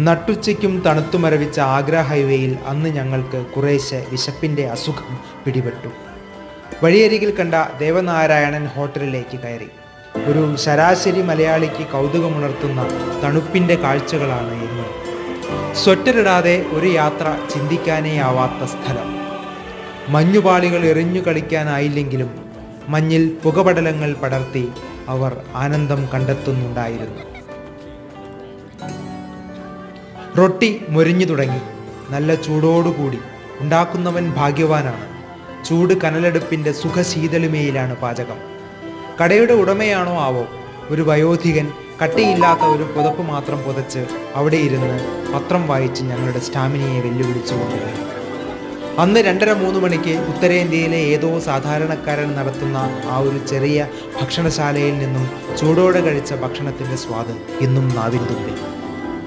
നട്ടുച്ചയ്ക്കും തണുത്തുമരവിച്ച ആഗ്ര ഹൈവേയിൽ അന്ന് ഞങ്ങൾക്ക് കുറേശ്ശെ വിശപ്പിൻ്റെ അസുഖം പിടിപെട്ടു. വഴിയരികിൽ കണ്ട ദേവനാരായണൻ ഹോട്ടലിലേക്ക് കയറി. ഒരു ശരാശരി മലയാളിക്ക് കൗതുകമുണർത്തുന്ന തണുപ്പിൻ്റെ കാഴ്ചകളാണ് എന്ന്. സ്വെറ്ററിടാതെ ഒരു യാത്ര ചിന്തിക്കാനേയാവാത്ത സ്ഥലം. മഞ്ഞുപാളികൾ എറിഞ്ഞു കളിക്കാനായില്ലെങ്കിലും മഞ്ഞിൽ പുകപടലങ്ങൾ പടർത്തി അവർ ആനന്ദം കണ്ടെത്തുന്നുണ്ടായിരുന്നു. റൊട്ടി മൊരിഞ്ഞു തുടങ്ങി. നല്ല ചൂടോടുകൂടി. ഉണ്ടാക്കുന്നവൻ ഭാഗ്യവാനാണ്. ചൂട് കനലെടുപ്പിൻ്റെ സുഖശീതളിമയിലാണ് പാചകം. കടയുടെ ഉടമയാണോ ആവോ, ഒരു വയോധികൻ കട്ടിയില്ലാത്ത ഒരു പുതപ്പ് മാത്രം പുതച്ച് അവിടെ ഇരുന്ന് പത്രം വായിച്ച് ഞങ്ങളുടെ സ്റ്റാമിനയെ വെല്ലുവിളിച്ചുകൊണ്ടിരുന്നു. അന്ന് 2:30-3 മണിക്ക് ഉത്തരേന്ത്യയിലെ ഏതോ സാധാരണക്കാരൻ നടത്തുന്ന ആ ഒരു ചെറിയ ഭക്ഷണശാലയിൽ നിന്നും ചൂടോടെ കഴിച്ച ഭക്ഷണത്തിൻ്റെ സ്വാദ് ഇന്നും നാവിൻ തുമ്പിൽ.